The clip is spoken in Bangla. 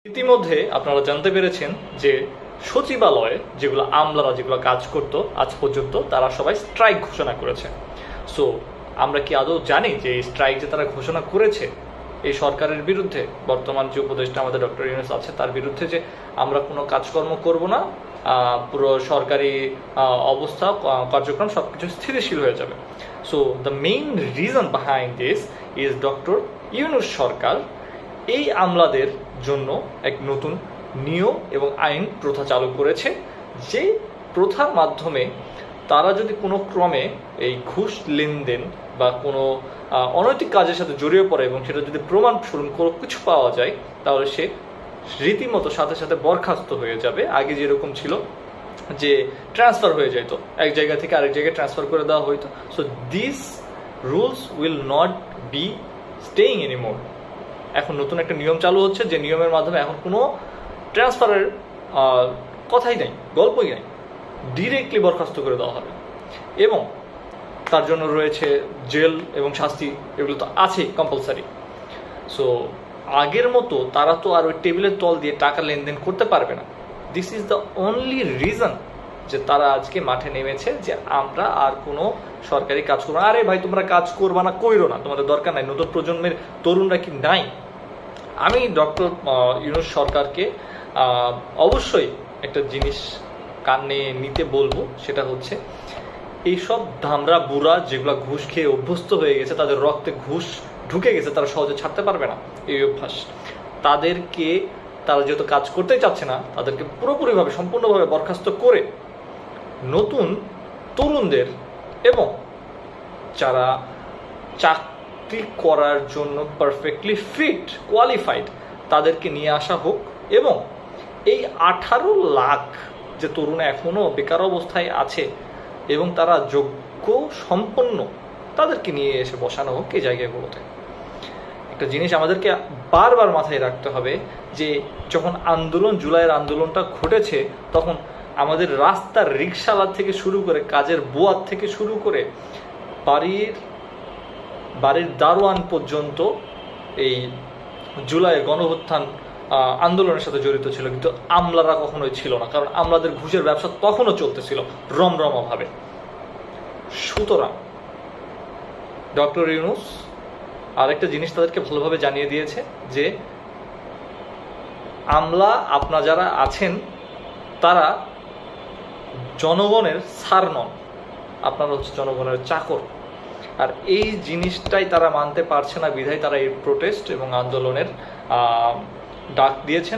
ইতিমধ্যে আপনারা জানতে পেরেছেন যে সচিবালয়ে যেগুলো আমলারা যেগুলো কাজ করত আজ পর্যন্ত তারা সবাই স্ট্রাইক ঘোষণা করেছে। সো আমরা কি আদৌ জানি যে এই স্ট্রাইক যে তারা ঘোষণা করেছে এই সরকারের বিরুদ্ধে, বর্তমান যে উপদেষ্টা আমাদের ডক্টর ইউনূস আছে তার বিরুদ্ধে, যে আমরা কোনো কাজকর্ম করব না, পুরো সরকারি অবস্থা কার্যক্রম সবকিছু স্থিতিশীল হয়ে যাবে। So the main reason behind this is doctor Yunus সরকার এই আমলাদের জন্য এক নতুন নিয়ম এবং আইন প্রথা চালু করেছে, যে প্রথার মাধ্যমে তারা যদি কোনো ক্রমে এই ঘুষ লেনদেন বা কোনো অনৈতিক কাজের সাথে জড়িয়ে পড়ে এবং সেটা যদি প্রমাণ স্বরূপ কোনো কিছু পাওয়া যায়, তাহলে সে রীতিমতো সাথে সাথে বরখাস্ত হয়ে যাবে। আগে যেরকম ছিল যে ট্রান্সফার হয়ে যেত, এক জায়গা থেকে আরেক জায়গায় ট্রান্সফার করে দেওয়া হইতো। So this rules will not be staying anymore. এখন নতুন একটা নিয়ম চালু হচ্ছে, যে নিয়মের মাধ্যমে এখন কোনো ট্রান্সফারের কথাই নাই, গল্পই নাই, ডিরেক্টলি বরখাস্ত করে দেওয়া হবে। এবং তার জন্য রয়েছে জেল এবং শাস্তি, এগুলো তো আছেই কম্পালসারি। সো আগের মতো তারা তো আর ওই টেবিলের তল দিয়ে টাকা লেনদেন করতে পারবে না। This is the only reason যে তারা আজকে মাঠে নেমেছে, যে আমরা আর কোনো সরকারি কাজ করবো না। আরে ভাই, তোমরা কাজ করবা না, কইরো না, তোমাদের দরকার নাই। নতুন প্রজন্মের তরুণরা কি নাই? আমি ডক্টর ইউনূস সরকারকে অবশ্যই একটা জিনিস কানে নিতে বলবো, সেটা হচ্ছে এইসব ধামরা বুড়া যেগুলো ঘুষ খেয়ে অভ্যস্ত হয়ে গেছে, তাদের রক্তে ঘুষ ঢুকে গেছে, তারা সহজে ছাড়তে পারবে না এই অভ্যাস। তাদেরকে, তারা যেহেতু কাজ করতেই চাচ্ছে না, তাদেরকে পুরোপুরিভাবে সম্পূর্ণভাবে বরখাস্ত করে নতুন তরুণদের এবং যারা চাকরি করার জন্য পারফেক্টলি ফিট, কোয়ালিফাইড, তাদেরকে নিয়ে আসা হোক। এবং এই 18 লাখ যে তরুণ এখনও বেকার অবস্থায় আছে এবং তারা যোগ্য সম্পন্ন, তাদেরকে নিয়ে এসে বসানো হোক এই জায়গাগুলোতে। একটা জিনিস আমাদেরকে বারবার মাথায় রাখতে হবে, যে যখন আন্দোলন, জুলাইয়ের আন্দোলনটা ঘটেছে, তখন আমাদের রাস্তার রিক্সাওয়ালা থেকে শুরু করে, কাজের বুয়ার থেকে শুরু করে বাড়ির দারোয়ান পর্যন্ত এই জুলাইয়ের গণঅভ্যুত্থান আন্দোলনের সাথে জড়িত ছিল, কিন্তু আমলারা কখনোই ছিল না, কারণ আমলাদের ঘুষের ব্যবসা তখনও চলতেছিল রমরমাভাবে। সুতরাং ডক্টর ইউনূস আরেকটা জিনিস তাদেরকে ভালোভাবে জানিয়ে দিয়েছে, যে আমলা আপনারা যারা আছেন তারা জনগণের স্যার নন, আপনারা হচ্ছে জনগণের চাকর। আর এই জিনিসটাই তারা মানতে পারছে না, বিধায় তারা এই প্রোটেস্ট এবং আন্দোলনের ডাক দিয়েছেন।